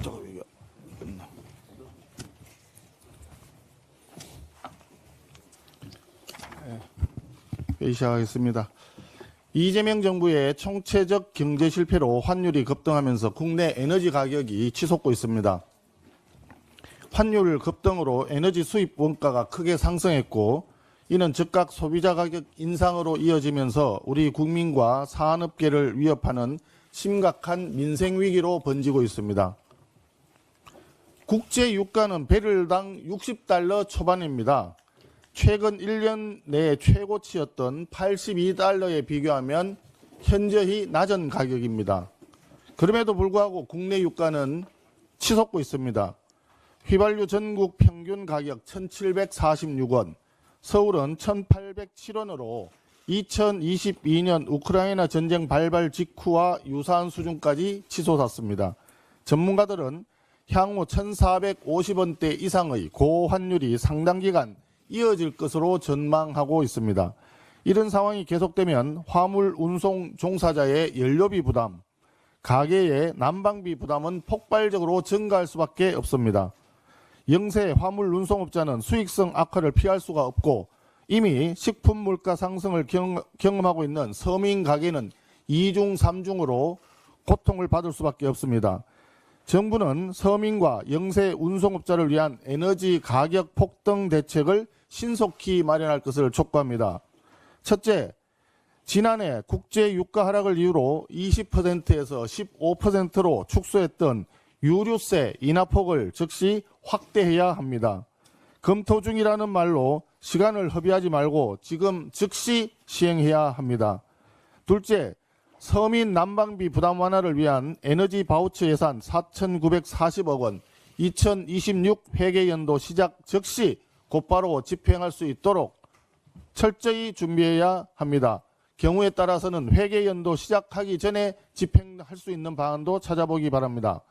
잠깐 이게 회의 시작하겠습니다. 이재명 정부의 총체적 경제 실패로 환율이 급등하면서 국내 에너지 가격이 치솟고 있습니다. 환율 급등으로 에너지 수입 원가가 크게 상승했고 이는 즉각 소비자 가격 인상으로 이어지면서 우리 국민과 산업계를 위협하는 심각한 민생 위기로 번지고 있습니다. 국제 유가는 배럴당 60달러 초반입니다. 최근 1년 내 최고치였던 82달러에 비교하면 현저히 낮은 가격입니다. 그럼에도 불구하고 국내 유가는 치솟고 있습니다. 휘발유 전국 평균 가격 1,746원, 서울은 1,807원으로 2022년 우크라이나 전쟁 발발 직후와 유사한 수준까지 치솟았습니다. 전문가들은 향후 1,450원대 이상의 고환율이 상당 기간 이어질 것으로 전망하고 있습니다. 이런 상황이 계속되면 화물 운송 종사자의 연료비 부담, 가계의 난방비 부담은 폭발적으로 증가할 수밖에 없습니다. 영세 화물 운송업자는 수익성 악화를 피할 수가 없고 이미 식품 물가 상승을 경험하고 있는 서민 가계는 2중 3중으로 고통을 받을 수밖에 없습니다. 정부는 서민과 영세 운송업자를 위한 에너지 가격 폭등 대책을 신속히 마련할 것을 촉구합니다. 첫째, 지난해 국제 유가 하락을 이유로 20%에서 15%로 축소했던 유류세 인하폭을 즉시 확대해야 합니다. 검토 중이라는 말로 시간을 허비하지 말고 지금 즉시 시행해야 합니다. 둘째, 서민 난방비 부담 완화를 위한 에너지 바우처 예산 4,940억 원 2026 회계연도 시작 즉시 곧바로 집행할 수 있도록 철저히 준비해야 합니다. 경우에 따라서는 회계연도 시작하기 전에 집행할 수 있는 방안도 찾아보기 바랍니다.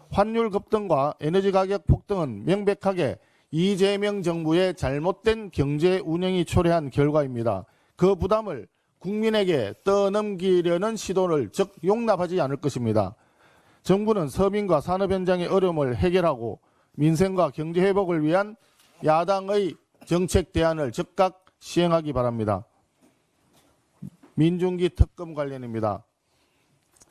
환율 급등과 에너지 가격 폭등은 명백하게 이재명 정부의 잘못된 경제 운영이 초래한 결과입니다. 그 부담을 국민에게 떠넘기려는 시도를 즉 용납하지 않을 것입니다. 정부는 서민과 산업 현장의 어려움을 해결하고 민생과 경제 회복을 위한 야당의 정책 대안을 즉각 시행하기 바랍니다. 민중기 특검 관련입니다.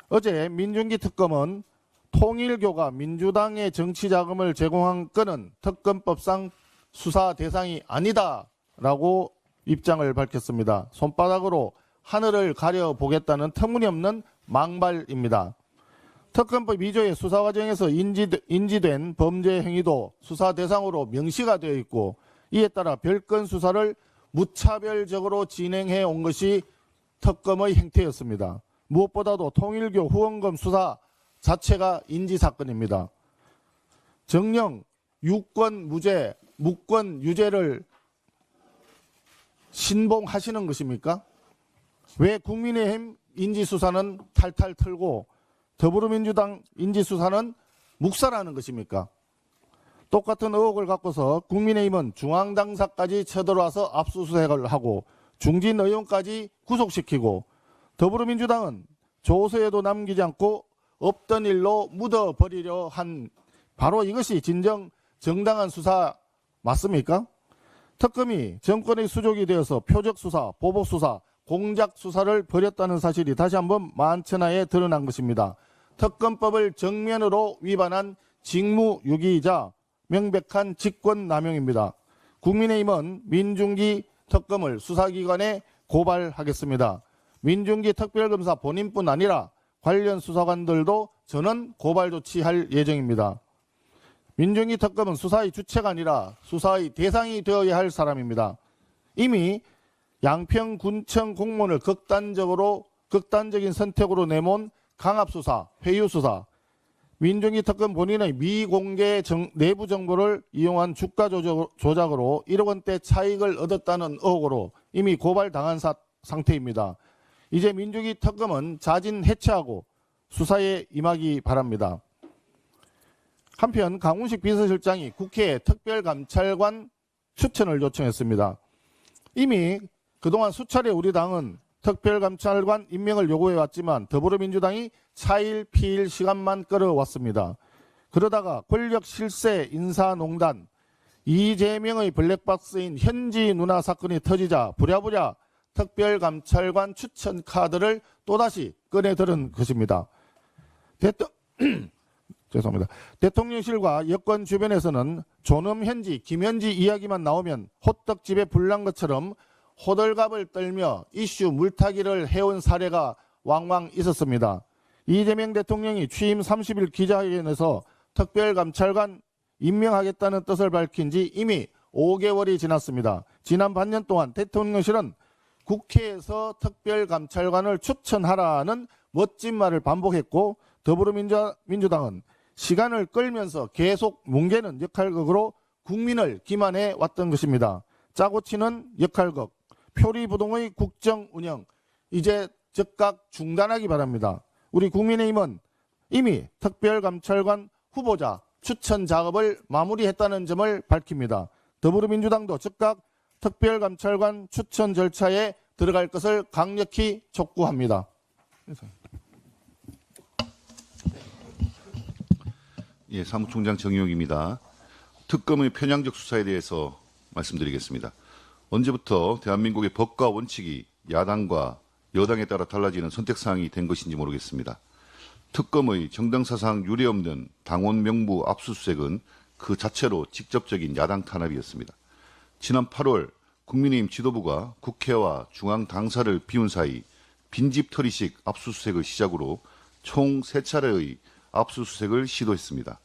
어제 민중기 특검은 통일교가 민주당의 정치자금을 제공한 건은 특검법상 수사 대상이 아니다라고 입장을 밝혔습니다. 손바닥으로 하늘을 가려보겠다는 터무니없는 망발입니다. 특검법 2조의 수사 과정에서 인지된 범죄 행위도 수사 대상으로 명시가 되어 있고 이에 따라 별건 수사를 무차별적으로 진행해 온 것이 특검의 행태였습니다. 무엇보다도 통일교 후원금 수사 자체가 인지사건입니다. 정녕 유권 무죄, 무권 유죄를 신봉하시는 것입니까? 왜 국민의힘 인지수사는 탈탈 털고 더불어민주당 인지수사는 묵살하는 것입니까? 똑같은 의혹을 갖고서 국민의힘은 중앙당사까지 쳐들어와서 압수수색을 하고 중진 의원까지 구속시키고 더불어민주당은 조서에도 남기지 않고 없던 일로 묻어버리려 한 바로 이것이 진정 정당한 수사 맞습니까? 특검이 정권의 수족이 되어서 표적수사, 보복수사, 공작수사를 벌였다는 사실이 다시 한번 만천하에 드러난 것입니다. 특검법을 정면으로 위반한 직무유기이자 명백한 직권남용입니다. 국민의힘은 민중기 특검을 수사기관에 고발하겠습니다. 민중기 특별검사 본인뿐 아니라 관련 수사관들도 저는 고발 조치할 예정입니다. 민중기 특검은 수사의 주체가 아니라 수사의 대상이 되어야 할 사람입니다. 이미 양평군청 공무원을 극단적인 선택으로 내몬 강압수사, 회유수사, 민중기 특검 본인의 미공개 내부 정보를 이용한 주가 조작으로 1억 원대 차익을 얻었다는 의혹으로 이미 고발당한 상태입니다. 이제 민중기 특검은 자진 해체하고 수사에 임하기 바랍니다. 한편 강훈식 비서실장이 국회에 특별감찰관 추천을 요청했습니다. 이미 그동안 수차례 우리 당은 특별감찰관 임명을 요구해왔지만 더불어민주당이 차일 피일 시간만 끌어왔습니다. 그러다가 권력 실세 인사농단 이재명의 블랙박스인 현지 누나 사건이 터지자 부랴부랴 특별감찰관 추천 카드를 또다시 꺼내들은 것입니다. 죄송합니다. 대통령실과 여권 주변에서는 존엄 현지, 김현지 이야기만 나오면 호떡집에 불난 것처럼 호들갑을 떨며 이슈 물타기를 해온 사례가 왕왕 있었습니다. 이재명 대통령이 취임 30일 기자회견에서 특별감찰관 임명하겠다는 뜻을 밝힌 지 이미 5개월이 지났습니다. 지난 반년 동안 대통령실은 국회에서 특별감찰관을 추천하라는 멋진 말을 반복했고 더불어민주당은 시간을 끌면서 계속 뭉개는 역할극으로 국민을 기만해 왔던 것입니다. 짜고 치는 역할극, 표리부동의 국정운영, 이제 즉각 중단하기 바랍니다. 우리 국민의힘은 이미 특별감찰관 후보자 추천 작업을 마무리했다는 점을 밝힙니다. 더불어민주당도 즉각 특별감찰관 추천 절차에 들어갈 것을 강력히 촉구합니다. 예, 사무총장 정의용입니다. 특검의 편향적 수사에 대해서 말씀드리겠습니다. 언제부터 대한민국의 법과 원칙이 야당과 여당에 따라 달라지는 선택사항이 된 것인지 모르겠습니다. 특검의 정당사상 유례없는 당원 명부 압수수색은 그 자체로 직접적인 야당 탄압이었습니다. 지난 8월 국민의힘 지도부가 국회와 중앙당사를 비운 사이 빈집털이식 압수수색을 시작으로 총 3차례의 압수수색을 시도했습니다.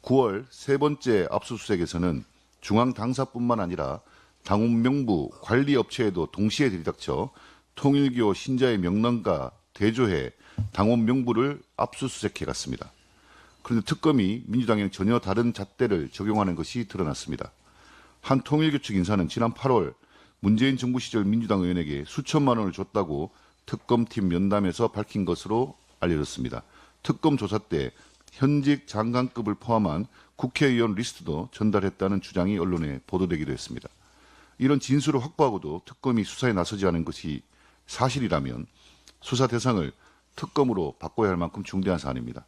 9월 세 번째 압수수색에서는 중앙당사뿐만 아니라 당원 명부 관리업체에도 동시에 들이닥쳐 통일교 신자의 명랑과 대조해 당원 명부를 압수수색해 갔습니다. 그런데 특검이 민주당에는 전혀 다른 잣대를 적용하는 것이 드러났습니다. 한 통일교 측 인사는 지난 8월 문재인 정부 시절 민주당 의원에게 수천만 원을 줬다고 특검팀 면담에서 밝힌 것으로 알려졌습니다. 특검 조사 때 현직 장관급을 포함한 국회의원 리스트도 전달했다는 주장이 언론에 보도되기도 했습니다. 이런 진술을 확보하고도 특검이 수사에 나서지 않은 것이 사실이라면 수사 대상을 특검으로 바꿔야 할 만큼 중대한 사안입니다.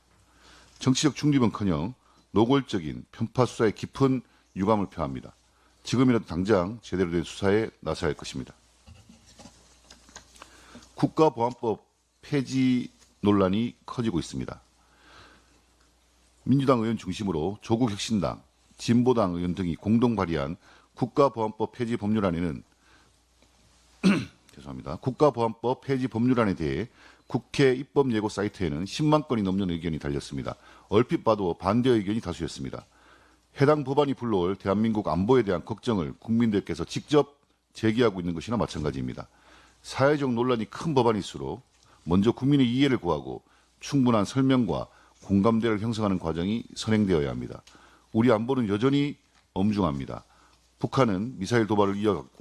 정치적 중립은커녕 노골적인 편파 수사에 깊은 유감을 표합니다. 지금이라도 당장 제대로 된 수사에 나서야 할 것입니다. 국가보안법 폐지 논란이 커지고 있습니다. 민주당 의원 중심으로 조국혁신당, 진보당 의원 등이 공동 발의한 국가보안법 폐지 법률안에는 죄송합니다. 국가보안법 폐지 법률안에 대해 국회 입법예고 사이트에는 10만 건이 넘는 의견이 달렸습니다. 얼핏 봐도 반대 의견이 다수였습니다. 해당 법안이 불러올 대한민국 안보에 대한 걱정을 국민들께서 직접 제기하고 있는 것이나 마찬가지입니다. 사회적 논란이 큰 법안일수록 먼저 국민의 이해를 구하고 충분한 설명과 공감대를 형성하는 과정이 선행되어야 합니다. 우리 안보는 여전히 엄중합니다. 북한은 미사일 도발을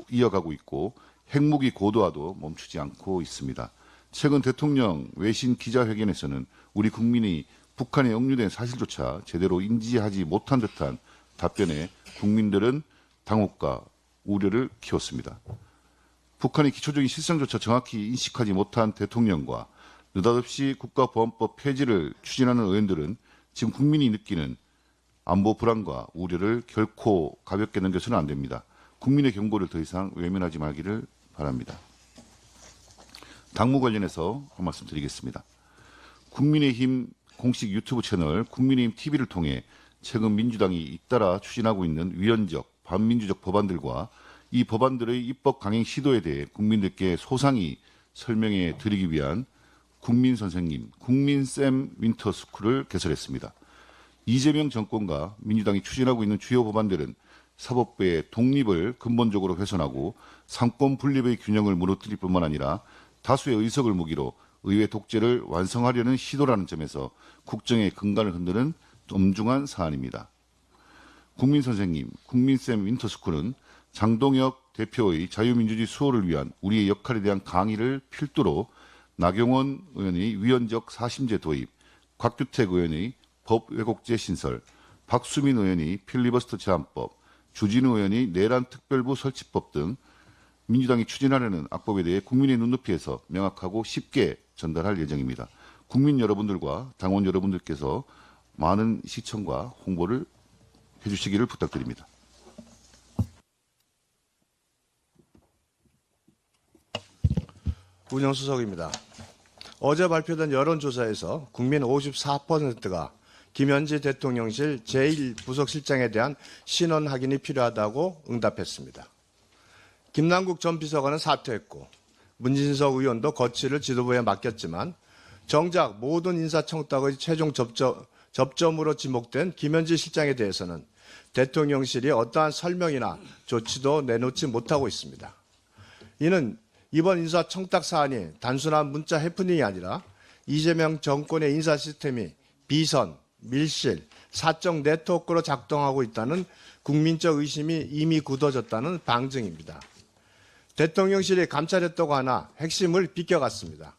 이어가고 있고 핵무기 고도화도 멈추지 않고 있습니다. 최근 대통령 외신 기자회견에서는 우리 국민이 북한에 억류된 사실조차 제대로 인지하지 못한 듯한 답변에 국민들은 당혹과 우려를 키웠습니다. 북한의 기초적인 실상조차 정확히 인식하지 못한 대통령과 느닷없이 국가보안법 폐지를 추진하는 의원들은 지금 국민이 느끼는 안보 불안과 우려를 결코 가볍게 넘겨서는 안 됩니다. 국민의 경고를 더 이상 외면하지 말기를 바랍니다. 당무 관련해서 한 말씀 드리겠습니다. 국민의힘 공식 유튜브 채널 국민의힘 TV를 통해 최근 민주당이 잇따라 추진하고 있는 위헌적, 반민주적 법안들과 이 법안들의 입법 강행 시도에 대해 국민들께 소상히 설명해 드리기 위한 국민선생님, 국민쌤 윈터스쿨을 개설했습니다. 이재명 정권과 민주당이 추진하고 있는 주요 법안들은 사법부의 독립을 근본적으로 훼손하고 상권 분립의 균형을 무너뜨릴 뿐만 아니라 다수의 의석을 무기로 의회 독재를 완성하려는 시도라는 점에서 국정의 근간을 흔드는 엄중한 사안입니다. 국민선생님, 국민쌤 윈터스쿨은 장동혁 대표의 자유민주주의 수호를 위한 우리의 역할에 대한 강의를 필두로 나경원 의원의 위헌적 사심제 도입, 곽규택 의원의 법 왜곡죄 신설, 박수민 의원의 필리버스터 제한법, 주진우 의원의 내란 특별부 설치법 등 민주당이 추진하려는 악법에 대해 국민의 눈높이에서 명확하고 쉽게 전달할 예정입니다. 국민 여러분들과 당원 여러분들께서 많은 시청과 홍보를 해주시기를 부탁드립니다. 운영수석입니다. 어제 발표된 여론조사에서 국민 54%가 김현지 대통령실 제1부속실장에 대한 신원 확인이 필요하다고 응답했습니다. 김남국 전 비서관은 사퇴했고 문진석 의원도 거취를 지도부에 맡겼지만 정작 모든 인사청탁의 최종 접점으로 지목된 김현지 실장에 대해서는 대통령실이 어떠한 설명이나 조치도 내놓지 못하고 있습니다. 이는 이번 인사청탁 사안이 단순한 문자 해프닝이 아니라 이재명 정권의 인사 시스템이 비선, 밀실, 사적 네트워크로 작동하고 있다는 국민적 의심이 이미 굳어졌다는 방증입니다. 대통령실이 감찰했다고 하나 핵심을 비껴갔습니다.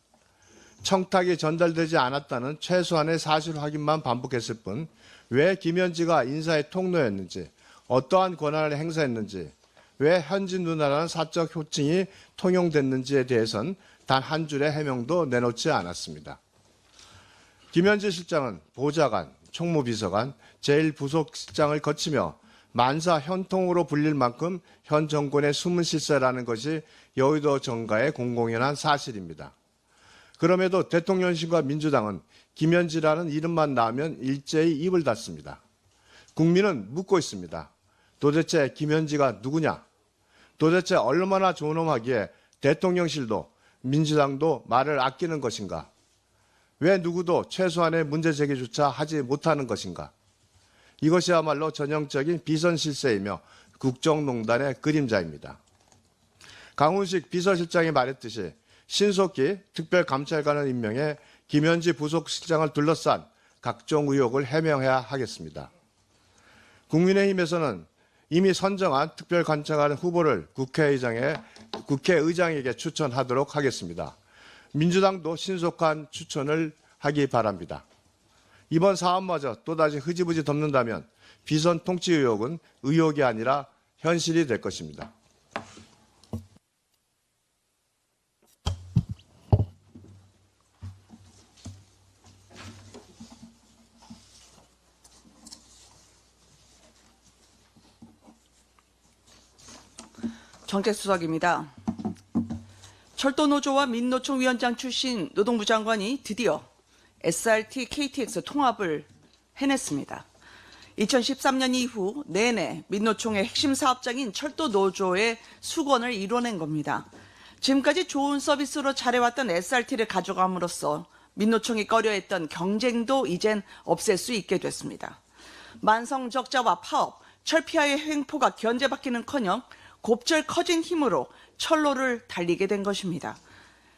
청탁이 전달되지 않았다는 최소한의 사실 확인만 반복했을 뿐 왜 김현지가 인사의 통로였는지, 어떠한 권한을 행사했는지, 왜 현지 누나라는 사적 호칭이 통용됐는지에 대해선 단 한 줄의 해명도 내놓지 않았습니다. 김현지 실장은 보좌관, 총무비서관, 제1부속실장을 거치며 만사 현통으로 불릴 만큼 현 정권의 숨은 실세라는 것이 여의도 정가의 공공연한 사실입니다. 그럼에도 대통령실과 민주당은 김현지라는 이름만 나오면 일제히 입을 닫습니다. 국민은 묻고 있습니다. 도대체 김현지가 누구냐? 도대체 얼마나 존엄하기에 대통령실도 민주당도 말을 아끼는 것인가? 왜 누구도 최소한의 문제 제기조차 하지 못하는 것인가? 이것이야말로 전형적인 비선실세이며 국정농단의 그림자입니다. 강훈식 비서실장이 말했듯이 신속히 특별감찰관을 임명해 김현지 부속실장을 둘러싼 각종 의혹을 해명해야 하겠습니다. 국민의힘에서는 이미 선정한 특별감찰관 후보를 국회의장에게 추천하도록 하겠습니다. 민주당도 신속한 추천을 하기 바랍니다. 이번 사안마저 또다시 흐지부지 덮는다면 비선 통치 의혹은 의혹이 아니라 현실이 될 것입니다. 정책수석입니다. 철도노조와 민노총 위원장 출신 노동부 장관이 드디어 SRT, KTX 통합을 해냈습니다. 2013년 이후 내내 민노총의 핵심 사업장인 철도노조의 수건을 이뤄낸 겁니다. 지금까지 좋은 서비스로 잘해왔던 SRT를 가져감으로써 민노총이 꺼려했던 경쟁도 이젠 없앨 수 있게 됐습니다. 만성 적자와 파업, 철피아의 횡포가 견제받기는커녕 곱절 커진 힘으로 철로를 달리게 된 것입니다.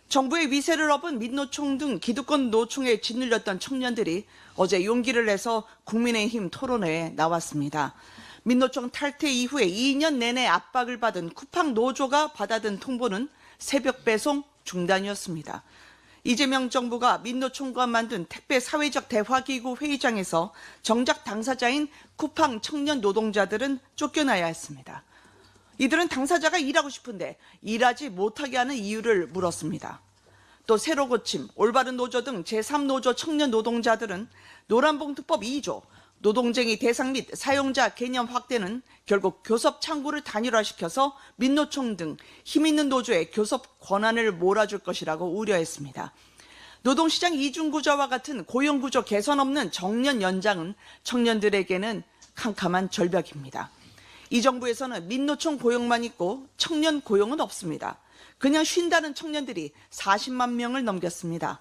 정부의 위세를 업은 민노총 등 기득권 노총에 짓눌렸던 청년들이 어제 용기를 내서 국민의힘 토론회에 나왔습니다. 민노총 탈퇴 이후에 2년 내내 압박을 받은 쿠팡 노조가 받아든 통보는 새벽 배송 중단이었습니다. 이재명 정부가 민노총과 만든 택배 사회적 대화기구 회의장에서 정작 당사자인 쿠팡 청년 노동자들은 쫓겨나야 했습니다. 이들은 당사자가 일하고 싶은데 일하지 못하게 하는 이유를 물었습니다. 또 새로 고침, 올바른 노조 등 제3노조 청년 노동자들은 노란봉투법 2조, 노동쟁이 대상 및 사용자 개념 확대는 결국 교섭 창구를 단일화시켜서 민노총 등 힘있는 노조의 교섭 권한을 몰아줄 것이라고 우려했습니다. 노동시장 이중구조와 같은 고용구조 개선 없는 정년 연장은 청년들에게는 캄캄한 절벽입니다. 이 정부에서는 민노총 고용만 있고 청년 고용은 없습니다. 그냥 쉰다는 청년들이 40만 명을 넘겼습니다.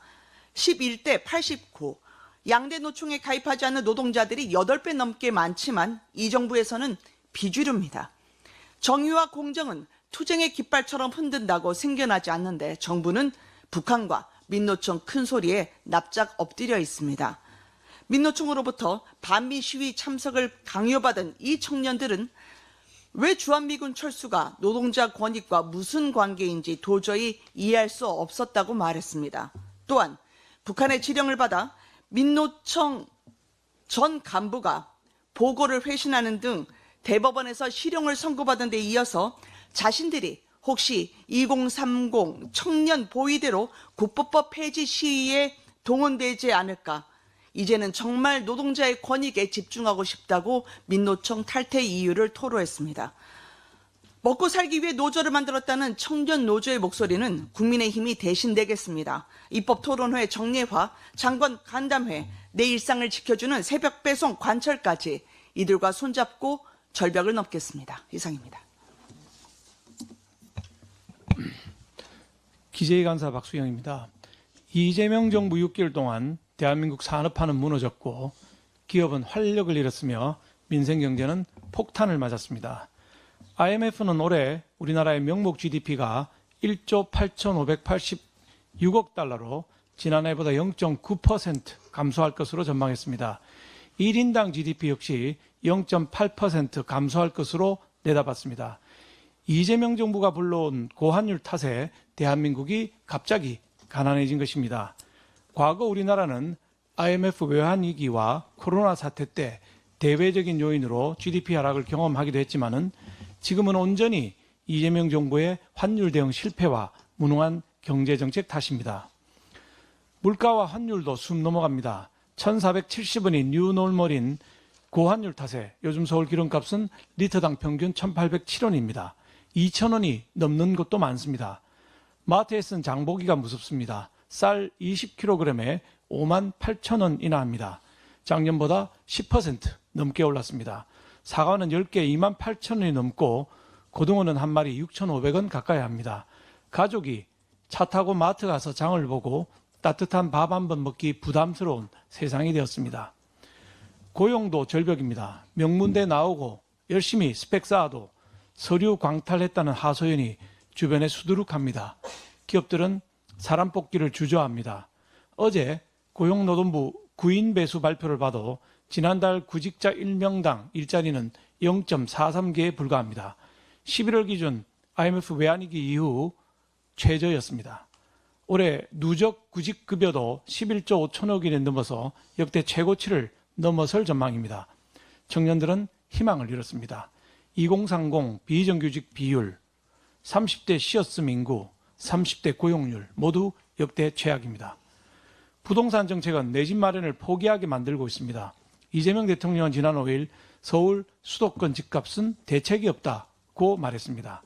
11대 89, 양대 노총에 가입하지 않는 노동자들이 8배 넘게 많지만 이 정부에서는 비주류입니다. 정의와 공정은 투쟁의 깃발처럼 흔든다고 생겨나지 않는데 정부는 북한과 민노총 큰 소리에 납작 엎드려 있습니다. 민노총으로부터 반미 시위 참석을 강요받은 이 청년들은 왜 주한미군 철수가 노동자 권익과 무슨 관계인지 도저히 이해할 수 없었다고 말했습니다. 또한 북한의 지령을 받아 민노총 전 간부가 보고를 회신하는 등 대법원에서 실형을 선고받은 데 이어서 자신들이 혹시 2030 청년 보위대로 국보법 폐지 시위에 동원되지 않을까, 이제는 정말 노동자의 권익에 집중하고 싶다고 민노총 탈퇴 이유를 토로했습니다. 먹고 살기 위해 노조를 만들었다는 청년 노조의 목소리는 국민의힘이 대신 내겠습니다. 입법토론회 정례화, 장관 간담회, 내 일상을 지켜주는 새벽 배송 관철까지 이들과 손잡고 절벽을 넘겠습니다. 이상입니다. 기재위 간사 박수영입니다. 이재명 정부 6개월 동안 대한민국 산업화는 무너졌고 기업은 활력을 잃었으며 민생 경제는 폭탄을 맞았습니다. IMF는 올해 우리나라의 명목 GDP가 1조 8,586억 달러로 지난해보다 0.9% 감소할 것으로 전망했습니다. 1인당 GDP 역시 0.8% 감소할 것으로 내다봤습니다. 이재명 정부가 불러온 고환율 탓에 대한민국이 갑자기 가난해진 것입니다. 과거 우리나라는 IMF 외환위기와 코로나 사태 때 대외적인 요인으로 GDP 하락을 경험하기도 했지만은 지금은 온전히 이재명 정부의 환율 대응 실패와 무능한 경제정책 탓입니다. 물가와 환율도 숨 넘어갑니다. 1,470원이 뉴노멀인 고환율 탓에 요즘 서울 기름값은 리터당 평균 1,807원입니다. 2,000원이 넘는 곳도 많습니다. 마트에서는 장보기가 무섭습니다. 쌀 20kg에 58,000원이나 합니다. 작년보다 10% 넘게 올랐습니다. 사과는 10개 28,000원이 넘고 고등어는 한 마리 6,500원 가까이 합니다. 가족이 차 타고 마트 가서 장을 보고 따뜻한 밥 한 번 먹기 부담스러운 세상이 되었습니다. 고용도 절벽입니다. 명문대 나오고 열심히 스펙 쌓아도 서류 광탈했다는 하소연이 주변에 수두룩합니다. 기업들은 사람 뽑기를 주저합니다. 어제 고용노동부 구인 배수 발표를 봐도 지난달 구직자 1명당 일자리는 0.43개에 불과합니다. 11월 기준 IMF 외환위기 이후 최저였습니다. 올해 누적 구직급여도 11조 5천억 원에 넘어서 역대 최고치를 넘어설 전망입니다. 청년들은 희망을 잃었습니다. 2030 비정규직 비율, 30대 쉬었음 인구, 30대 고용률 모두 역대 최악입니다. 부동산 정책은 내 집 마련을 포기하게 만들고 있습니다. 이재명 대통령은 지난 5일 서울 수도권 집값은 대책이 없다고 말했습니다.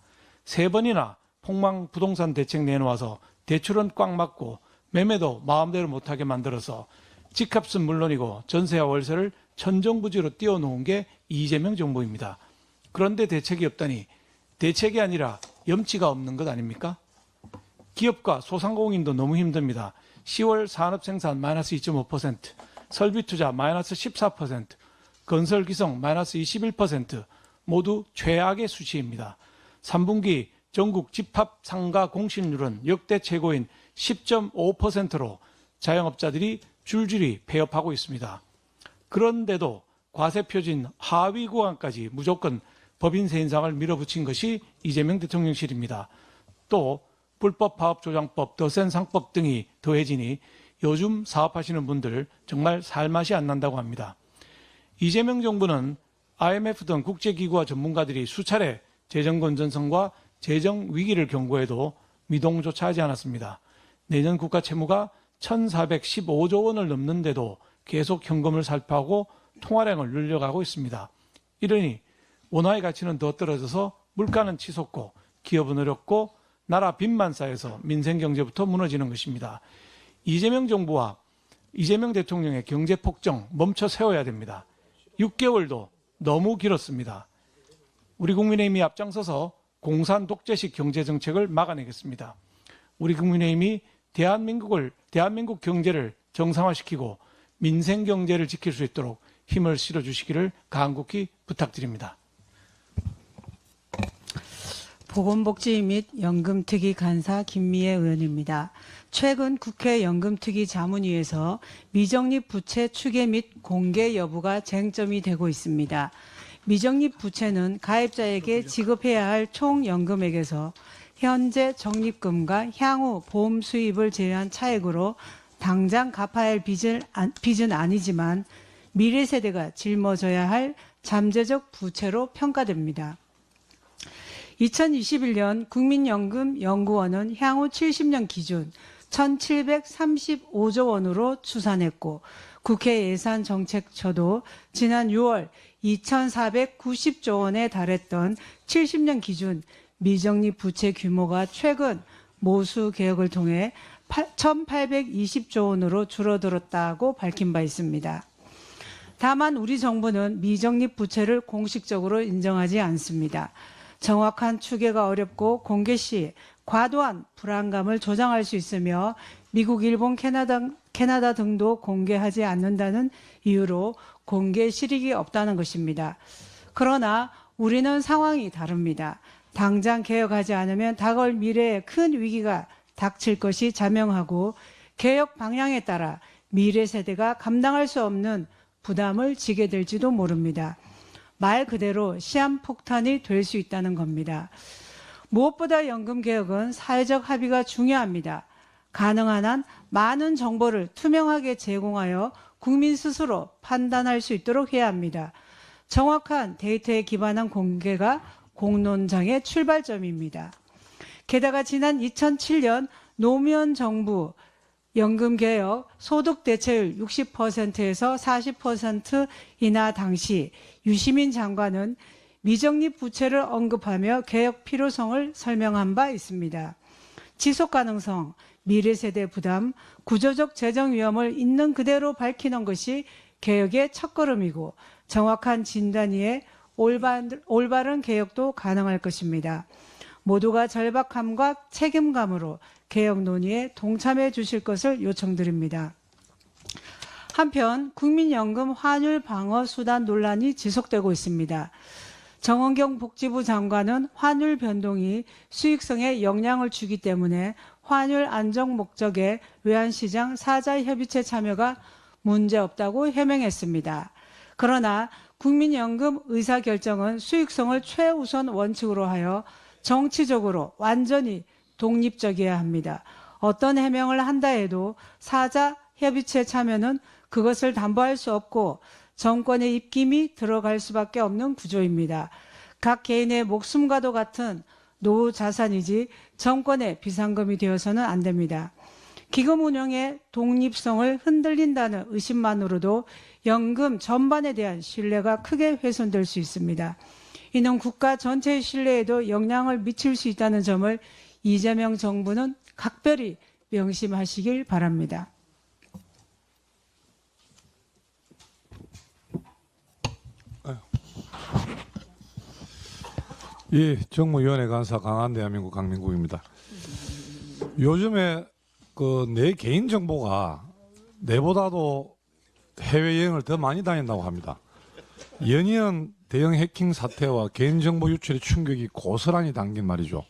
3번이나 폭망 부동산 대책 내놓아서 대출은 꽉 막고 매매도 마음대로 못하게 만들어서 집값은 물론이고 전세와 월세를 천정부지로 띄워놓은 게 이재명 정부입니다. 그런데 대책이 없다니 대책이 아니라 염치가 없는 것 아닙니까? 기업과 소상공인도 너무 힘듭니다. 10월 산업생산 마이너스 2.5%, 설비투자 마이너스 14%, 건설기성 마이너스 21% 모두 최악의 수치입니다. 3분기 전국 집합상가 공실률은 역대 최고인 10.5%로 자영업자들이 줄줄이 폐업하고 있습니다. 그런데도 과세표진 하위 구간까지 무조건 법인세 인상을 밀어붙인 것이 이재명 대통령실입니다. 또 불법 파업조장법, 더 센 상법 등이 더해지니 요즘 사업하시는 분들 정말 살맛이 안 난다고 합니다. 이재명 정부는 IMF 등 국제기구와 전문가들이 수차례 재정 건전성과 재정 위기를 경고해도 미동조차 하지 않았습니다. 내년 국가 채무가 1,415조 원을 넘는데도 계속 현금을 살포하고 통화량을 늘려가고 있습니다. 이러니 원화의 가치는 더 떨어져서 물가는 치솟고 기업은 어렵고 나라 빚만 쌓여서 민생경제부터 무너지는 것입니다. 이재명 정부와 이재명 대통령의 경제폭정 멈춰 세워야 됩니다. 6개월도 너무 길었습니다. 우리 국민의힘이 앞장서서 공산 독재식 경제정책을 막아내겠습니다. 우리 국민의힘이 대한민국 경제를 정상화시키고 민생경제를 지킬 수 있도록 힘을 실어주시기를 간곡히 부탁드립니다. 보건복지 및 연금특위 간사 김미애 의원입니다. 최근 국회 연금특위 자문위에서 미적립 부채 추계 및 공개 여부가 쟁점이 되고 있습니다. 미적립 부채는 가입자에게 지급해야 할 총 연금액에서 현재 적립금과 향후 보험 수입을 제외한 차액으로 당장 갚아야 할 빚은 아니지만 미래 세대가 짊어져야 할 잠재적 부채로 평가됩니다. 2021년 국민연금연구원은 향후 70년 기준 1,735조 원으로 추산했고 국회 예산정책처도 지난 6월 2,490조 원에 달했던 70년 기준 미적립 부채 규모가 최근 모수 개혁을 통해 1,820조 원으로 줄어들었다고 밝힌 바 있습니다. 다만 우리 정부는 미적립 부채를 공식적으로 인정하지 않습니다. 정확한 추계가 어렵고 공개 시 과도한 불안감을 조장할 수 있으며 미국, 일본, 캐나다 등도 공개하지 않는다는 이유로 공개 실익이 없다는 것입니다. 그러나 우리는 상황이 다릅니다. 당장 개혁하지 않으면 다가올 미래에 큰 위기가 닥칠 것이 자명하고 개혁 방향에 따라 미래 세대가 감당할 수 없는 부담을 지게 될지도 모릅니다. 말 그대로 시한폭탄이 될 수 있다는 겁니다. 무엇보다 연금개혁은 사회적 합의가 중요합니다. 가능한 한 많은 정보를 투명하게 제공하여 국민 스스로 판단할 수 있도록 해야 합니다. 정확한 데이터에 기반한 공개가 공론장의 출발점입니다. 게다가 지난 2007년 노무현 정부 연금개혁 소득대체율 60%에서 40% 인하 당시 유시민 장관은 미적립 부채를 언급하며 개혁 필요성을 설명한 바 있습니다. 지속가능성, 미래세대 부담, 구조적 재정 위험을 있는 그대로 밝히는 것이 개혁의 첫걸음이고 정확한 진단 이에 올바른 개혁도 가능할 것입니다. 모두가 절박함과 책임감으로 개혁 논의에 동참해 주실 것을 요청드립니다. 한편 국민연금 환율 방어 수단 논란이 지속되고 있습니다. 정원경 복지부 장관은 환율 변동이 수익성에 영향을 주기 때문에 환율 안정 목적의 외환시장 사자협의체 참여가 문제없다고 해명했습니다. 그러나 국민연금 의사결정은 수익성을 최우선 원칙으로 하여 정치적으로 완전히 독립적이어야 합니다. 어떤 해명을 한다 해도 사자협의체 참여는 그것을 담보할 수 없고 정권의 입김이 들어갈 수밖에 없는 구조입니다. 각 개인의 목숨과도 같은 노후 자산이지 정권의 비상금이 되어서는 안 됩니다. 기금 운영의 독립성을 흔들린다는 의심만으로도 연금 전반에 대한 신뢰가 크게 훼손될 수 있습니다. 이는 국가 전체의 신뢰에도 영향을 미칠 수 있다는 점을 이재명 정부는 각별히 명심하시길 바랍니다. 예, 정무위원회 간사 강한 대한민국 강민국입니다. 요즘에 내 개인 정보가 내보다도 해외여행을 더 많이 다닌다고 합니다. 연이은 대형 해킹 사태와 개인정보 유출의 충격이 고스란히 담긴 말이죠.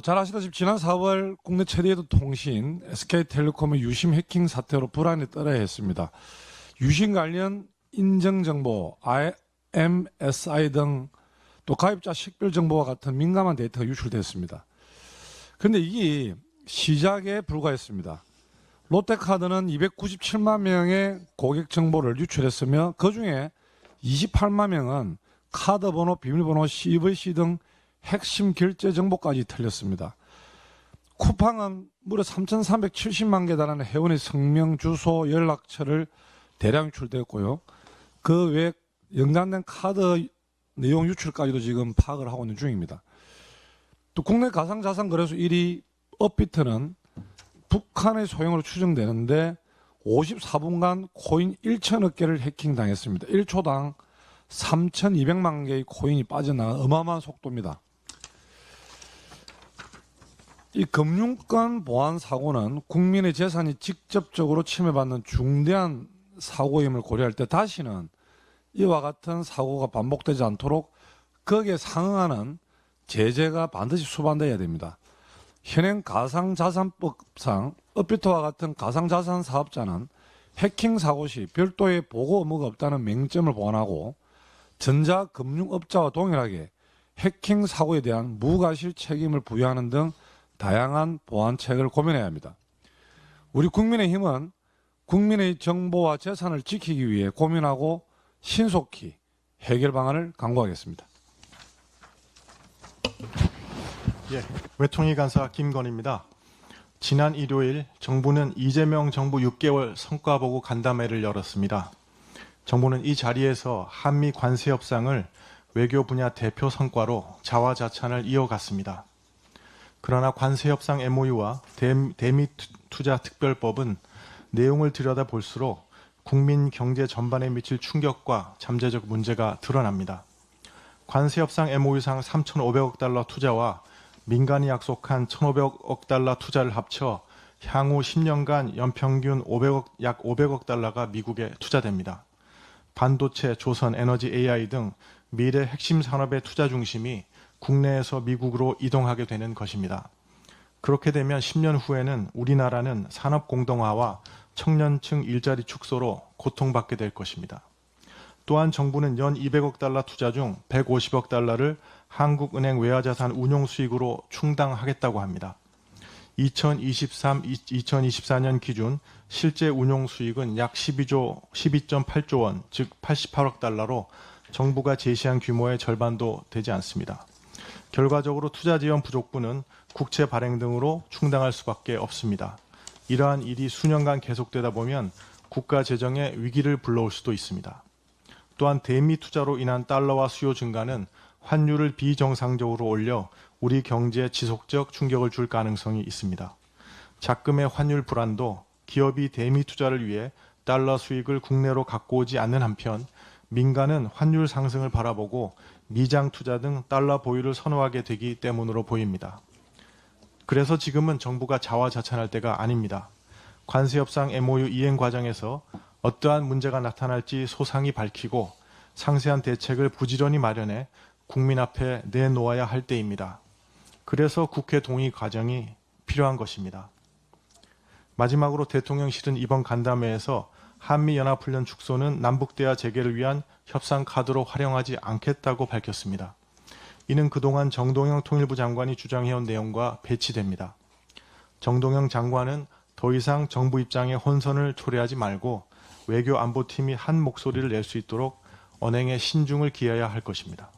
잘 아시다시피 지난 4월 국내 최대의 통신 SK텔레콤의 유심 해킹 사태로 불안에 떨어야 했습니다. 유심 관련 인증정보, MSI 등 또 가입자 식별 정보와 같은 민감한 데이터가 유출됐습니다. 그런데 이게 시작에 불과했습니다. 롯데카드는 297만 명의 고객 정보를 유출했으며 그중에 28만 명은 카드 번호, 비밀번호, CVC 등 핵심 결제 정보까지 틀렸습니다. 쿠팡은 무려 3,370만 개 달하는 회원의 성명, 주소, 연락처를 대량 유출됐고요. 그 외 연관된 카드 내용 유출까지도 지금 파악을 하고 있는 중입니다. 또 국내 가상자산 거래소 1위 업비트는 북한의 소형으로 추정되는데 54분간 코인 1천억 개를 해킹당했습니다. 1초당 3,200만 개의 코인이 빠져나간 어마어마한 속도입니다. 이 금융권 보안 사고는 국민의 재산이 직접적으로 침해받는 중대한 사고임을 고려할 때 다시는 이와 같은 사고가 반복되지 않도록 거기에 상응하는 제재가 반드시 수반되어야 됩니다. 현행 가상자산법상 업비트와 같은 가상자산 사업자는 해킹 사고 시 별도의 보고 의무가 없다는 맹점을 보완하고 전자금융업자와 동일하게 해킹 사고에 대한 무과실 책임을 부여하는 등 다양한 보완책을 고민해야 합니다. 우리 국민의힘은 국민의 정보와 재산을 지키기 위해 고민하고 신속히 해결 방안을 강구하겠습니다. 예, 외통위 간사 김건희입니다. 지난 일요일 정부는 이재명 정부 6개월 성과보고 간담회를 열었습니다. 정부는 이 자리에서 한미 관세 협상을 외교 분야 대표 성과로 자화자찬을 이어갔습니다. 그러나 관세 협상 MOU와 대미 투자 특별법은 내용을 들여다볼수록 국민 경제 전반에 미칠 충격과 잠재적 문제가 드러납니다. 관세 협상 MOU상 3,500억 달러 투자와 민간이 약속한 1,500억 달러 투자를 합쳐 향후 10년간 연평균 약 500억 달러가 미국에 투자됩니다. 반도체, 조선, 에너지, AI 등 미래 핵심 산업의 투자 중심이 국내에서 미국으로 이동하게 되는 것입니다. 그렇게 되면 10년 후에는 우리나라는 산업 공동화와 청년층 일자리 축소로 고통받게 될 것입니다. 또한 정부는 연 200억 달러 투자 중 150억 달러를 한국은행 외화자산 운용 수익으로 충당하겠다고 합니다. 2023-2024년 기준 실제 운용 수익은 약 12.8조 원, 즉 88억 달러로 정부가 제시한 규모의 절반도 되지 않습니다. 결과적으로 투자 지원 부족분은 국채 발행 등으로 충당할 수밖에 없습니다. 이러한 일이 수년간 계속되다 보면 국가 재정에 위기를 불러올 수도 있습니다. 또한 대미 투자로 인한 달러화 수요 증가는 환율을 비정상적으로 올려 우리 경제에 지속적 충격을 줄 가능성이 있습니다. 작금의 환율 불안도 기업이 대미 투자를 위해 달러 수익을 국내로 갖고 오지 않는 한편 민간은 환율 상승을 바라보고 미장 투자 등 달러 보유를 선호하게 되기 때문으로 보입니다. 그래서 지금은 정부가 자화자찬할 때가 아닙니다. 관세협상 MOU 이행 과정에서 어떠한 문제가 나타날지 소상히 밝히고 상세한 대책을 부지런히 마련해 국민 앞에 내놓아야 할 때입니다. 그래서 국회 동의 과정이 필요한 것입니다. 마지막으로 대통령실은 이번 간담회에서 한미연합훈련 축소는 남북대화 재개를 위한 협상 카드로 활용하지 않겠다고 밝혔습니다. 이는 그동안 정동영 통일부 장관이 주장해온 내용과 배치됩니다. 정동영 장관은 더 이상 정부 입장에 혼선을 초래하지 말고 외교안보팀이 한 목소리를 낼 수 있도록 언행에 신중을 기해야 할 것입니다.